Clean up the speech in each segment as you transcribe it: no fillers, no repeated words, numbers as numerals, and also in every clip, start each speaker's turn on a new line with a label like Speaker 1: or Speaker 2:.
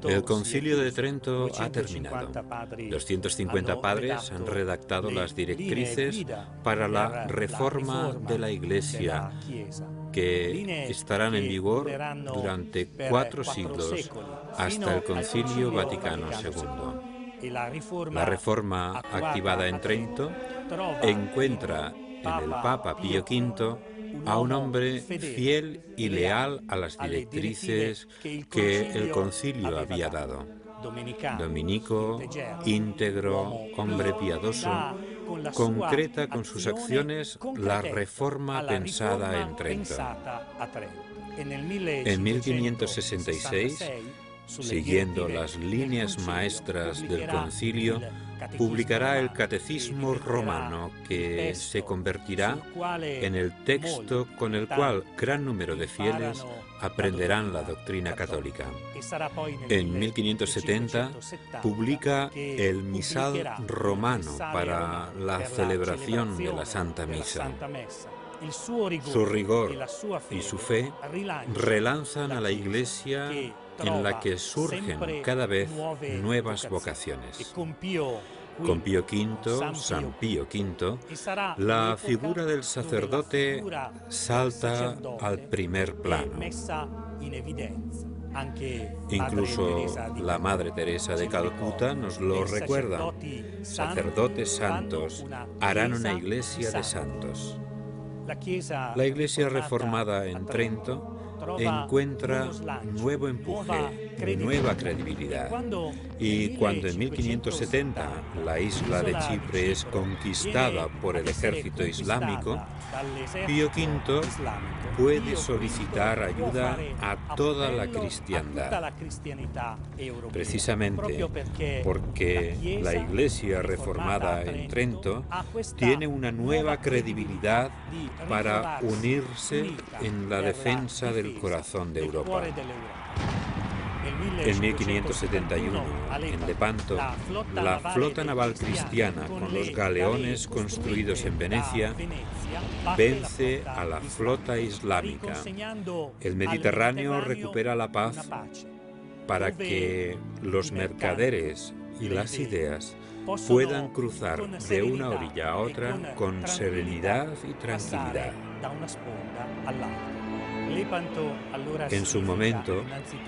Speaker 1: El Concilio de Trento ha terminado. Los 150 padres han redactado las directrices para la reforma de la Iglesia, que estarán en vigor durante 4 siglos, hasta el Concilio Vaticano II. La reforma activada en Trento encuentra en el Papa Pío V a un hombre fiel y leal a las directrices que el concilio había dado. Dominico, íntegro, hombre piadoso, concreta con sus acciones la reforma pensada en Trento. En 1566, siguiendo las líneas maestras del concilio, publicará el Catecismo Romano, que se convertirá en el texto con el cual gran número de fieles aprenderán la doctrina católica. En 1570 publica el Misal Romano para la celebración de la Santa Misa. Su rigor y su fe relanzan a la Iglesia, en la que surgen cada vez nuevas vocaciones. Con Pío V, San Pío V, la figura del sacerdote salta al primer plano. Incluso la Madre Teresa de Calcuta nos lo recuerda. Sacerdotes santos harán una iglesia de santos. La Iglesia reformada en Trento encuentra nuevo empuje, nueva credibilidad. Y cuando en 1570 la isla de Chipre es conquistada por el ejército islámico, Pío V puede solicitar ayuda a toda la cristiandad. Precisamente porque la Iglesia reformada en Trento tiene una nueva credibilidad para unirse en la defensa del corazón de Europa. En 1571, en Lepanto, la flota naval cristiana, con los galeones construidos en Venecia, vence a la flota islámica. El Mediterráneo recupera la paz para que los mercaderes y las ideas puedan cruzar de una orilla a otra con serenidad y tranquilidad. En su momento,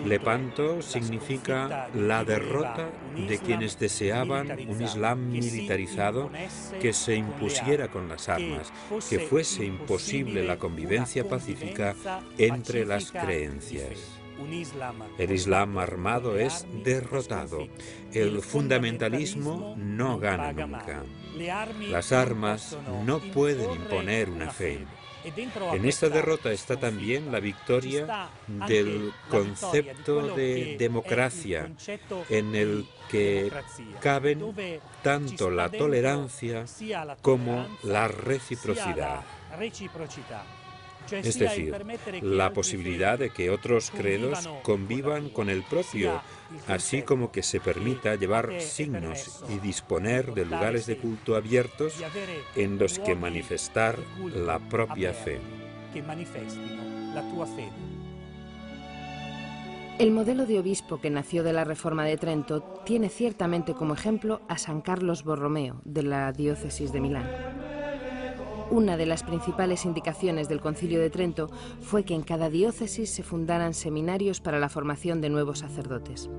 Speaker 1: Lepanto significa la derrota de quienes deseaban un Islam militarizado que se impusiera con las armas, que fuese imposible la convivencia pacífica entre las creencias. El Islam armado es derrotado. El fundamentalismo no gana nunca. Las armas no pueden imponer una fe. En esta derrota está también la victoria del concepto de democracia, en el que caben tanto la tolerancia como la reciprocidad. Es decir, la posibilidad de que otros credos convivan con el propio, así como que se permita llevar signos y disponer de lugares de culto abiertos en los que manifestar la propia fe.
Speaker 2: El modelo de obispo que nació de la Reforma de Trento tiene ciertamente como ejemplo a San Carlos Borromeo, de la diócesis de Milán. Una de las principales indicaciones del Concilio de Trento fue que en cada diócesis se fundaran seminarios para la formación de nuevos sacerdotes.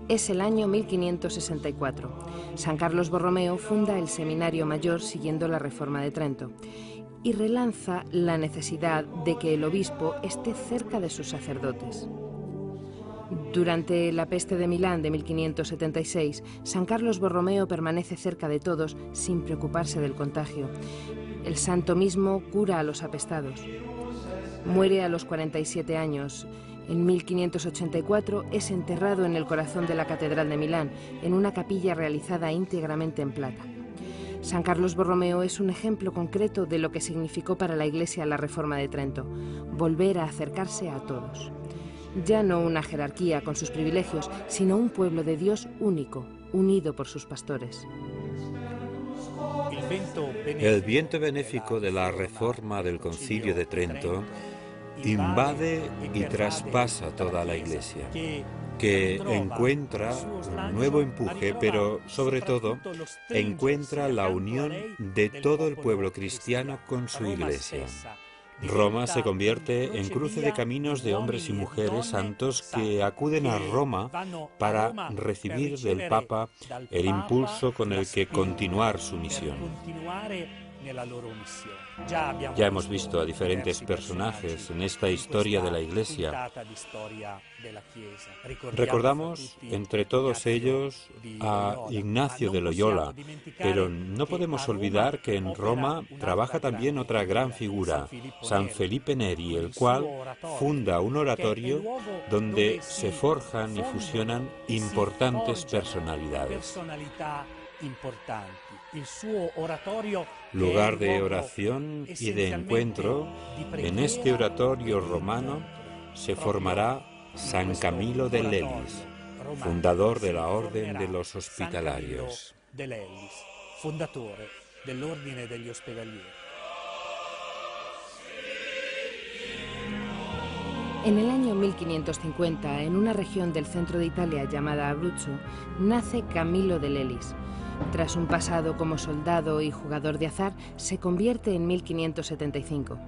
Speaker 2: Es el año 1564. San Carlos Borromeo funda el Seminario Mayor siguiendo la Reforma de Trento y relanza la necesidad de que el obispo esté cerca de sus sacerdotes. Durante la peste de Milán de 1576, San Carlos Borromeo permanece cerca de todos sin preocuparse del contagio. El santo mismo cura a los apestados. Muere a los 47 años. En 1584 es enterrado en el corazón de la Catedral de Milán, en una capilla realizada íntegramente en plata. San Carlos Borromeo es un ejemplo concreto de lo que significó para la Iglesia la Reforma de Trento, volver a acercarse a todos. Ya no una jerarquía con sus privilegios, sino un pueblo de Dios único, unido por sus pastores.
Speaker 1: El viento benéfico de la reforma del Concilio de Trento invade y traspasa toda la Iglesia, que encuentra un nuevo empuje, pero sobre todo encuentra la unión de todo el pueblo cristiano con su Iglesia. Roma se convierte en cruce de caminos de hombres y mujeres santos que acuden a Roma para recibir del Papa el impulso con el que continuar su misión. Ya hemos visto a diferentes personajes en esta historia de la Iglesia. Recordamos entre todos ellos a Ignacio de Loyola, pero no podemos olvidar que en Roma trabaja también otra gran figura, San Felipe Neri, el cual funda un oratorio donde se forjan y fusionan importantes personalidades. Lugar de oración y de encuentro, en este oratorio romano se formará San Camilo de Lelis, fundador de la Orden de los Hospitalarios.
Speaker 2: En el año 1550, en una región del centro de Italia llamada Abruzzo, nace Camilo de Lelis. Tras un pasado como soldado y jugador de azar, se convierte en 1575.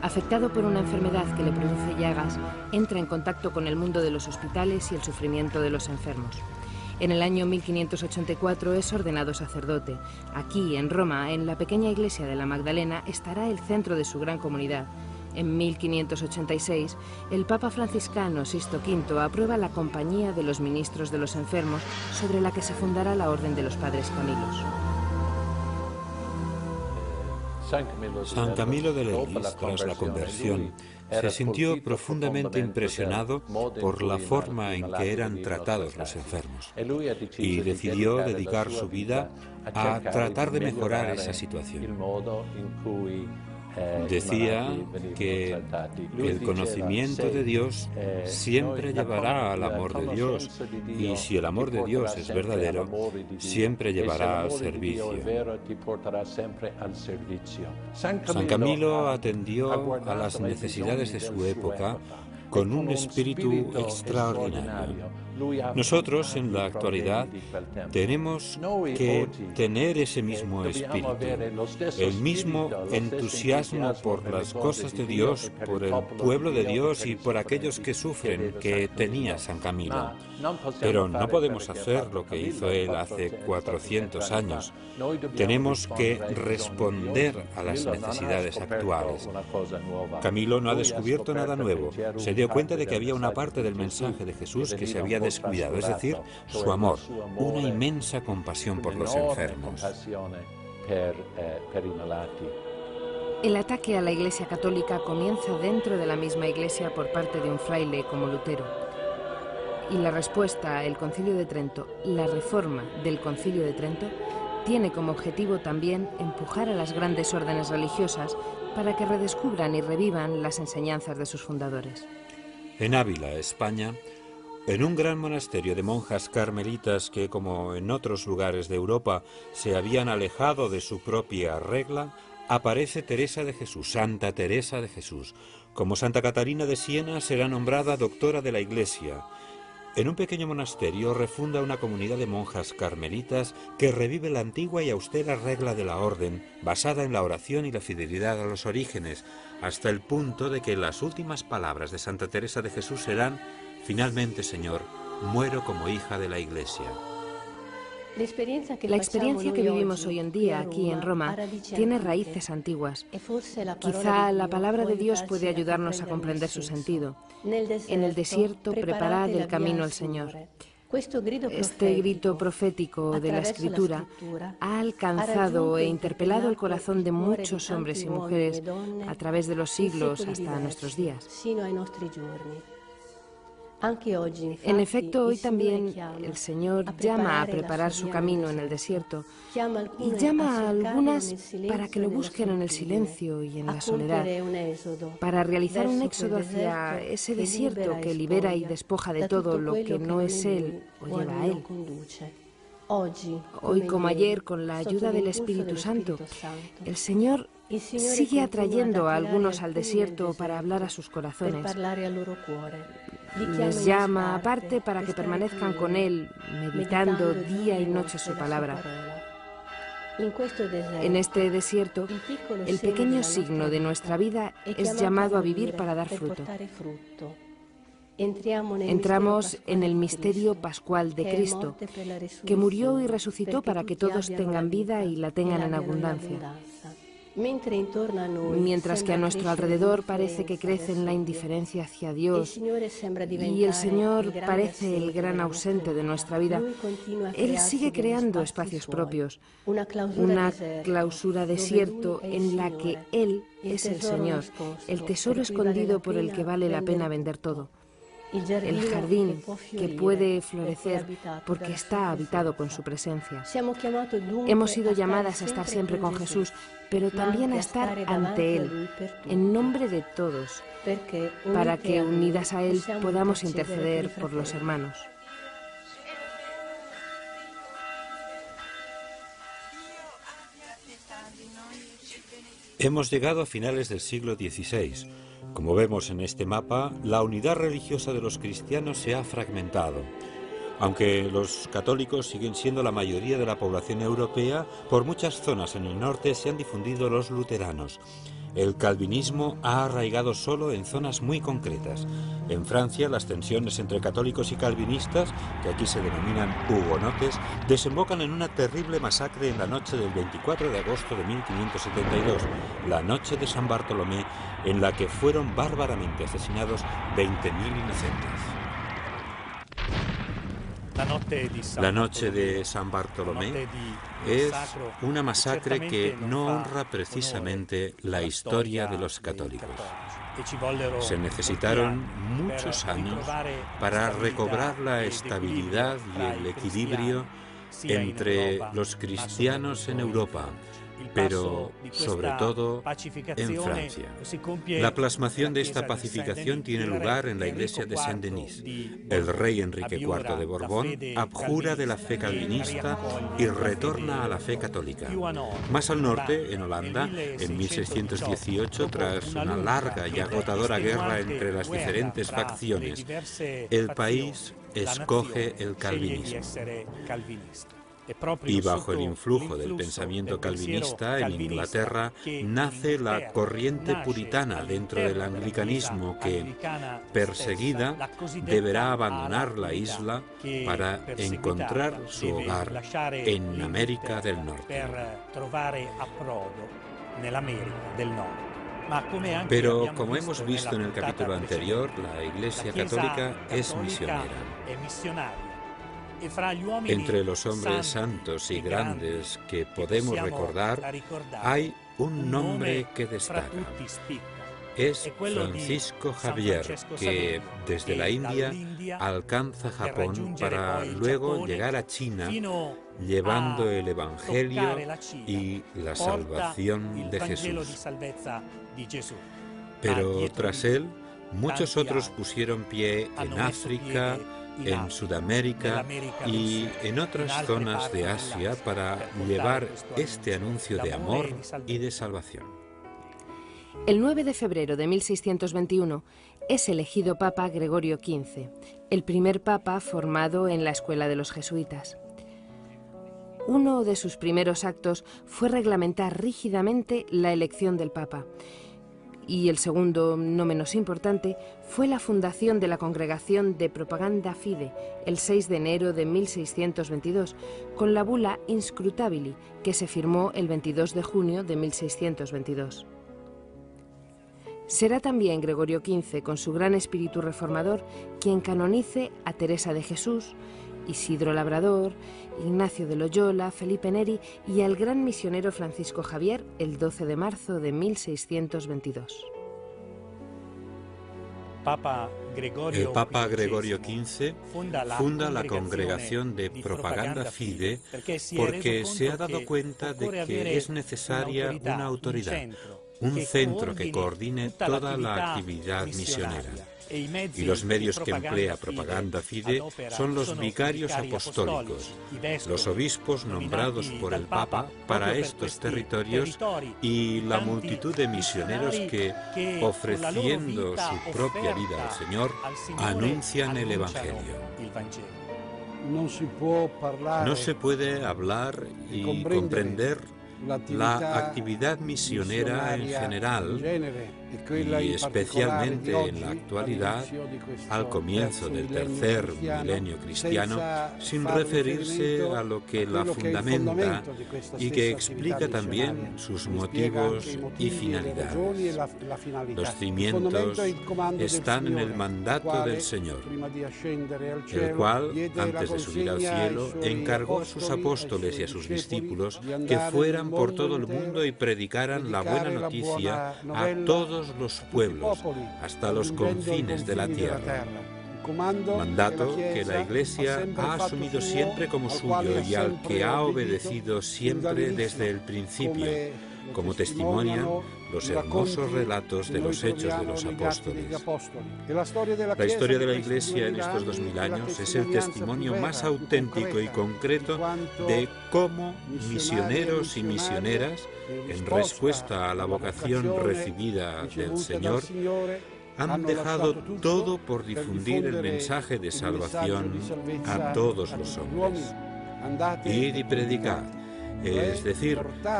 Speaker 2: Afectado por una enfermedad que le produce llagas, entra en contacto con el mundo de los hospitales y el sufrimiento de los enfermos. En el año 1584 es ordenado sacerdote. Aquí, en Roma, en la pequeña iglesia de la Magdalena, estará el centro de su gran comunidad. En 1586, el Papa franciscano Sixto V aprueba la Compañía de los Ministros de los Enfermos, sobre la que se fundará la Orden de los Padres Camilos.
Speaker 1: San Camilo de Lelis, tras la conversión, se sintió profundamente impresionado por la forma en que eran tratados los enfermos y decidió dedicar su vida a tratar de mejorar esa situación. Decía que el conocimiento de Dios siempre llevará al amor de Dios, y si el amor de Dios es verdadero, siempre llevará al servicio. San Camilo atendió a las necesidades de su época con un espíritu extraordinario. Nosotros, en la actualidad, tenemos que tener ese mismo espíritu, el mismo entusiasmo por las cosas de Dios, por el pueblo de Dios y por aquellos que sufren que tenía San Camilo. Pero no podemos hacer lo que hizo él hace 400 años. Tenemos que responder a las necesidades actuales. Camilo no ha descubierto nada nuevo. Se dio cuenta de que había una parte del mensaje de Jesús que se había descuidado, es decir, su amor, una inmensa compasión por los enfermos.
Speaker 2: El ataque a la Iglesia Católica comienza dentro de la misma Iglesia por parte de un fraile como Lutero. Y la respuesta, el Concilio de Trento, la reforma del Concilio de Trento, tiene como objetivo también empujar a las grandes órdenes religiosas para que redescubran y revivan las enseñanzas de sus fundadores.
Speaker 1: En Ávila, España, en un gran monasterio de monjas carmelitas que, como en otros lugares de Europa, se habían alejado de su propia regla, aparece Teresa de Jesús, Santa Teresa de Jesús. Como Santa Catarina de Siena, será nombrada doctora de la Iglesia. En un pequeño monasterio refunda una comunidad de monjas carmelitas que revive la antigua y austera regla de la orden, basada en la oración y la fidelidad a los orígenes, hasta el punto de que las últimas palabras de Santa Teresa de Jesús serán: finalmente, Señor, muero como hija de la Iglesia.
Speaker 2: La experiencia que vivimos hoy en día aquí en Roma tiene raíces antiguas. Quizá la palabra de Dios puede ayudarnos a comprender su sentido. En el desierto, preparad el camino al Señor. Este grito profético de la Escritura ha alcanzado e interpelado el corazón de muchos hombres y mujeres a través de los siglos hasta nuestros días. En efecto, hoy también el Señor llama a preparar su camino en el desierto y llama a algunas para que lo busquen en el silencio y en la soledad, para realizar un éxodo hacia ese desierto que libera y despoja de todo lo que no es Él o lleva a Él. Hoy como ayer, con la ayuda del Espíritu Santo, el Señor sigue atrayendo a algunos al desierto para hablar a sus corazones. Les llama aparte para que permanezcan con Él, meditando día y noche su palabra. En este desierto, el pequeño signo de nuestra vida es llamado a vivir para dar fruto. Entramos en el misterio pascual de Cristo, que murió y resucitó para que todos tengan vida y la tengan en abundancia. Mientras que a nuestro alrededor parece que crece en la indiferencia hacia Dios y el Señor parece el gran ausente de nuestra vida, Él sigue creando espacios propios, una clausura desierto en la que Él es el Señor, el tesoro escondido por el que vale la pena vender todo. El jardín que puede florecer porque está habitado con su presencia. Hemos sido llamadas a estar siempre con Jesús, pero también a estar ante Él, en nombre de todos, para que unidas a Él podamos interceder por los hermanos.
Speaker 1: Hemos llegado a finales del siglo XVI. Como vemos en este mapa, la unidad religiosa de los cristianos se ha fragmentado. Aunque los católicos siguen siendo la mayoría de la población europea, por muchas zonas en el norte se han difundido los luteranos. El calvinismo ha arraigado solo en zonas muy concretas. En Francia, las tensiones entre católicos y calvinistas, que aquí se denominan hugonotes, desembocan en una terrible masacre en la noche del 24 de agosto de 1572, la noche de San Bartolomé, en la que fueron bárbaramente asesinados 20.000 inocentes. La noche de San Bartolomé es una masacre que no honra precisamente la historia de los católicos. Se necesitaron muchos años para recobrar la estabilidad y el equilibrio entre los cristianos en Europa, pero sobre todo en Francia. La plasmación de esta pacificación tiene lugar en la iglesia de Saint-Denis. El rey Enrique IV de Borbón abjura de la fe calvinista y retorna a la fe católica. Más al norte, en Holanda, en 1618, tras una larga y agotadora guerra entre las diferentes facciones, el país escoge el calvinismo. Y bajo el influjo del pensamiento calvinista en Inglaterra nace la corriente puritana dentro del anglicanismo que, perseguida, deberá abandonar la isla para encontrar su hogar en América del Norte. Pero, como hemos visto en el capítulo anterior, la Iglesia Católica es misionera. Entre los hombres santos y grandes que podemos recordar, hay un nombre que destaca. Es Francisco Javier, que desde la India alcanza Japón para luego llegar a China, llevando el Evangelio y la salvación de Jesús. Pero tras él, muchos otros pusieron pie en África, en Sudamérica y en otras zonas de Asia para llevar este anuncio de amor y de salvación.
Speaker 2: El 9 de febrero de 1621 es elegido Papa Gregorio XV, el primer papa formado en la escuela de los jesuitas. Uno de sus primeros actos fue reglamentar rígidamente la elección del papa. Y el segundo, no menos importante, fue la fundación de la Congregación de Propaganda Fide el 6 de enero de 1622, con la bula Inscrutabili, que se firmó el 22 de junio de 1622. Será también Gregorio XV, con su gran espíritu reformador, quien canonice a Teresa de Jesús, Isidro Labrador, Ignacio de Loyola, Felipe Neri y al gran misionero Francisco Javier el 12 de marzo de 1622.
Speaker 1: El Papa Gregorio XV funda la Congregación de Propaganda Fide porque se ha dado cuenta de que es necesaria una autoridad, un centro que coordine toda la actividad misionera. Y los medios que emplea Propaganda Fide son los vicarios apostólicos, los obispos nombrados por el Papa para estos territorios y la multitud de misioneros que, ofreciendo su propia vida al Señor, anuncian el Evangelio. No se puede hablar y comprender la actividad misionera en general y especialmente en la actualidad, al comienzo del tercer milenio cristiano, sin referirse a lo que la fundamenta y que explica también sus motivos y finalidades. Los cimientos están en el mandato del Señor, el cual, antes de subir al cielo, encargó a sus apóstoles y a sus discípulos que fueran por todo el mundo y predicaran la buena noticia a todos los pueblos, hasta los confines de la tierra. Mandato que la Iglesia ha asumido siempre como suyo y al que ha obedecido siempre desde el principio, como testimonian los hermosos relatos de los hechos de los apóstoles. La historia de la Iglesia en estos 2000 años es el testimonio más auténtico y concreto de cómo misioneros y misioneras, en respuesta a la vocación recibida del Señor, han dejado todo por difundir el mensaje de salvación a todos los hombres. Id y predicad, es decir,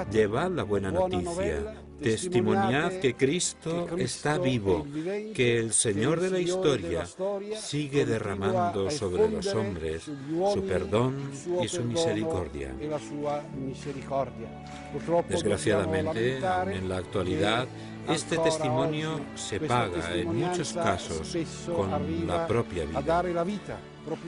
Speaker 1: llevad la buena noticia, testimoniad que Cristo está vivo, que el Señor de la historia sigue derramando sobre los hombres su perdón y su misericordia. Desgraciadamente, aún en la actualidad, este testimonio se paga en muchos casos con la propia vida.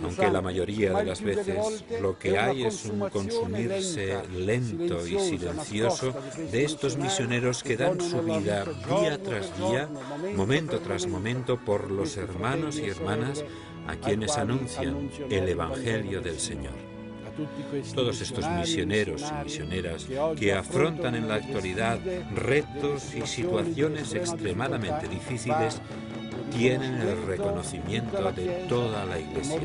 Speaker 1: Aunque la mayoría de las veces lo que hay es un consumirse lento y silencioso de estos misioneros que dan su vida día tras día, momento tras momento, por los hermanos y hermanas a quienes anuncian el Evangelio del Señor. Todos estos misioneros y misioneras que afrontan en la actualidad retos y situaciones extremadamente difíciles tienen el reconocimiento de toda la Iglesia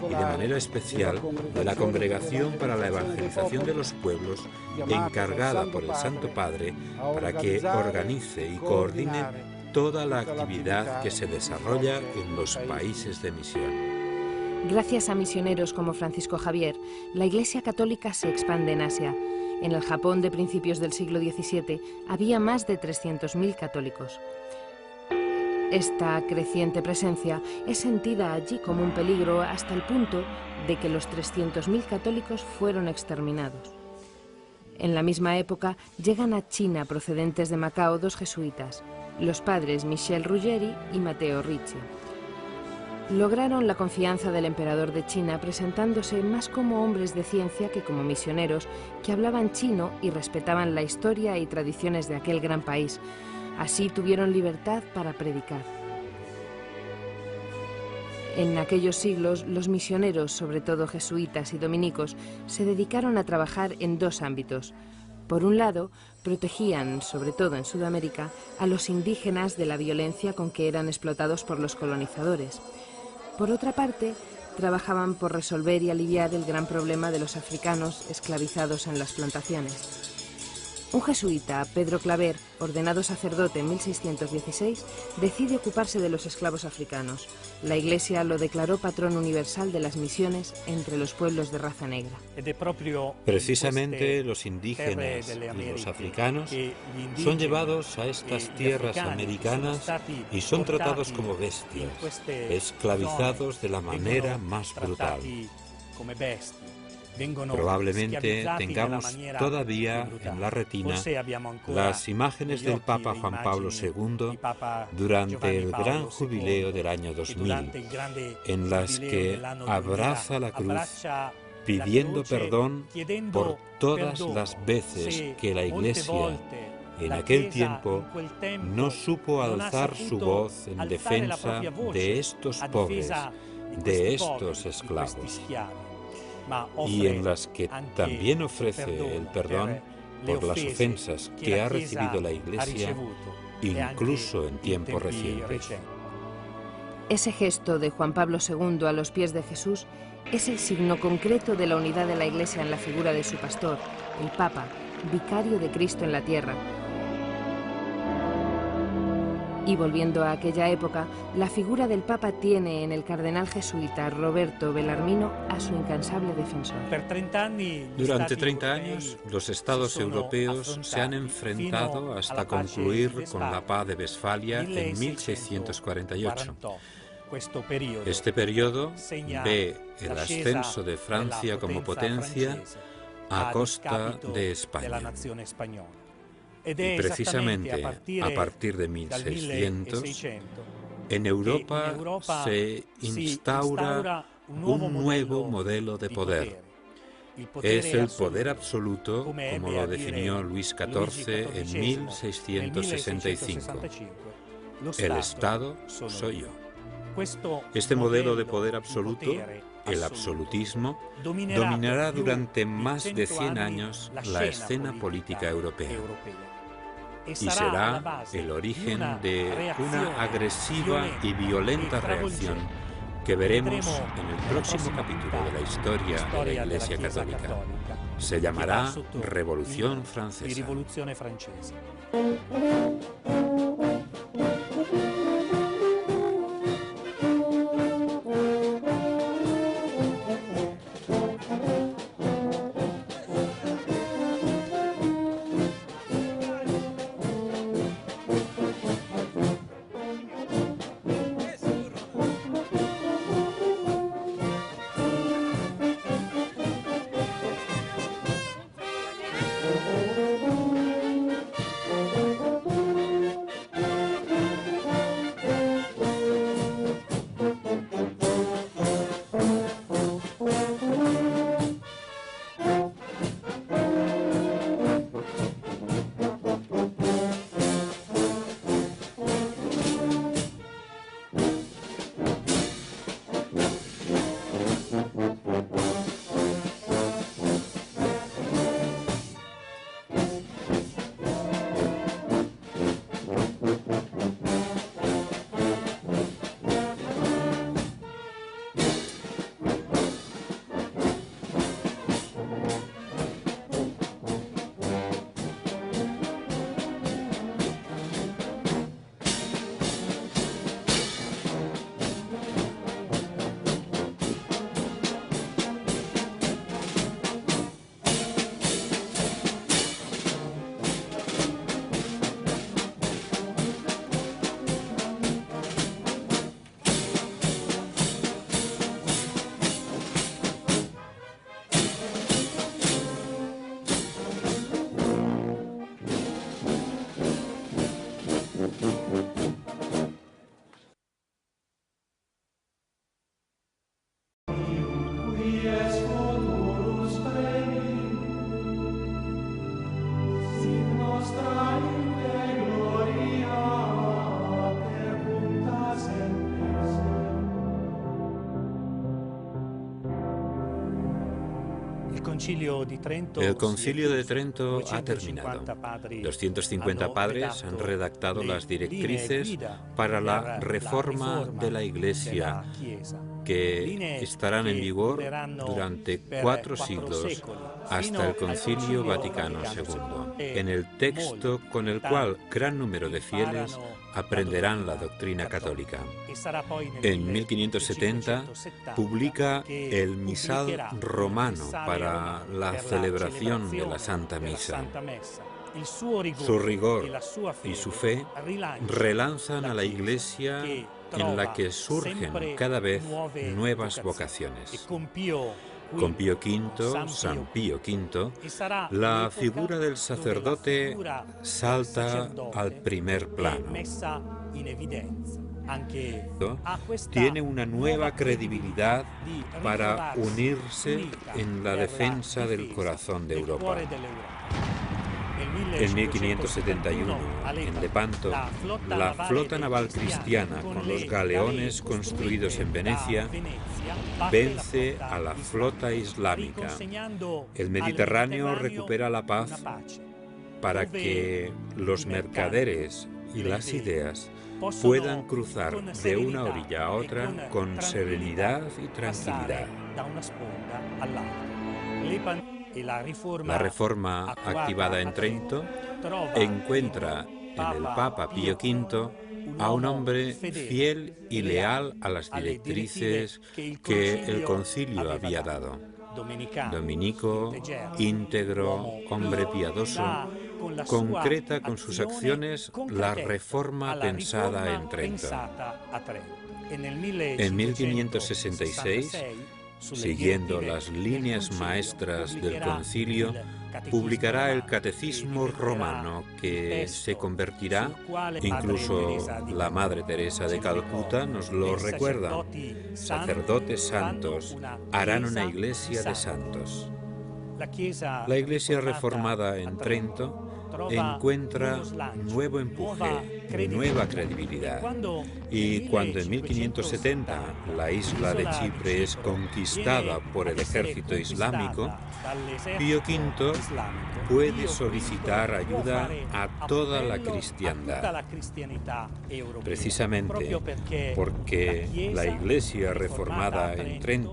Speaker 1: y de manera especial de la Congregación para la Evangelización de los Pueblos, encargada por el Santo Padre para que organice y coordine toda la actividad que se desarrolla en los países de misión.
Speaker 2: Gracias a misioneros como Francisco Javier, la Iglesia Católica se expande en Asia. En el Japón de principios del siglo XVII había más de 300.000 católicos. Esta creciente presencia es sentida allí como un peligro hasta el punto de que los 300.000 católicos fueron exterminados. En la misma época llegan a China procedentes de Macao dos jesuitas, los padres Michel Ruggeri y Matteo Ricci. Lograron la confianza del emperador de China presentándose más como hombres de ciencia que como misioneros que hablaban chino y respetaban la historia y tradiciones de aquel gran país. Así tuvieron libertad para predicar. En aquellos siglos, los misioneros, sobre todo jesuitas y dominicos, se dedicaron a trabajar en dos ámbitos. Por un lado, protegían, sobre todo en Sudamérica, a los indígenas de la violencia con que eran explotados por los colonizadores. Por otra parte, trabajaban por resolver y aliviar el gran problema de los africanos esclavizados en las plantaciones. Un jesuita, Pedro Claver, ordenado sacerdote en 1616, decide ocuparse de los esclavos africanos. La Iglesia lo declaró patrón universal de las misiones entre los pueblos de raza negra.
Speaker 1: Precisamente los indígenas y los africanos son llevados a estas tierras americanas y son tratados como bestias, esclavizados de la manera más brutal. Probablemente tengamos todavía en la retina las imágenes del Papa Juan Pablo II durante el gran jubileo del año 2000, en las que abraza la cruz pidiendo perdón por todas las veces que la Iglesia en aquel tiempo no supo alzar su voz en defensa de estos pobres, de estos esclavos, y en las que también ofrece el perdón por las ofensas que ha recibido la Iglesia, incluso en tiempos recientes.
Speaker 2: Ese gesto de Juan Pablo II a los pies de Jesús es el signo concreto de la unidad de la Iglesia en la figura de su pastor, el Papa, vicario de Cristo en la tierra. Y volviendo a aquella época, la figura del Papa tiene en el cardenal jesuita Roberto Bellarmino a su incansable defensor.
Speaker 1: Durante 30 años, los estados europeos se han enfrentado hasta concluir con la paz de Westfalia en 1648. Este periodo ve el ascenso de Francia como potencia a costa de España. Y precisamente a partir de 1600, en Europa se instaura un nuevo modelo de poder. Es el poder absoluto, como lo definió Luis XIV en 1665. El Estado soy yo. Este modelo de poder absoluto, el absolutismo, dominará durante más de 100 años la escena política europea y será el origen de una agresiva y violenta reacción que veremos en el próximo capítulo de la historia de la Iglesia Católica. Se llamará Revolución Francesa. El Concilio de Trento ha terminado. 250 padres han redactado las directrices para la reforma de la Iglesia, que estarán en vigor durante 4 siglos hasta el Concilio Vaticano II, en el texto con el cual gran número de fieles aprenderán la doctrina católica. En 1570 publica el Misal Romano para la celebración de la Santa Misa. Su rigor y su fe relanzan a la Iglesia en la que surgen cada vez nuevas vocaciones. Con Pío V, San Pío V, la figura del sacerdote salta al primer plano. Tiene una nueva credibilidad para unirse en la defensa del corazón de Europa. En 1571, en Lepanto, la flota naval cristiana con los galeones construidos en Venecia vence a la flota islámica. El Mediterráneo recupera la paz para que los mercaderes y las ideas puedan cruzar de una orilla a otra con serenidad y tranquilidad. La reforma activada en Trento encuentra en el Papa Pío V a un hombre fiel y leal a las directrices que el concilio había dado. Dominico, íntegro, hombre piadoso, concreta con sus acciones la reforma pensada en Trento. En 1566, siguiendo las líneas maestras del concilio, publicará el Catecismo Romano, que se convertirá, incluso la Madre Teresa de Calcuta nos lo recuerda, sacerdotes santos harán una iglesia de santos. La iglesia reformada en Trento encuentra nuevo empuje, nueva credibilidad. Y cuando en 1570 la isla de Chipre es conquistada por el ejército islámico, Pío V puede solicitar ayuda a toda la cristiandad. Precisamente porque la iglesia reformada en Trento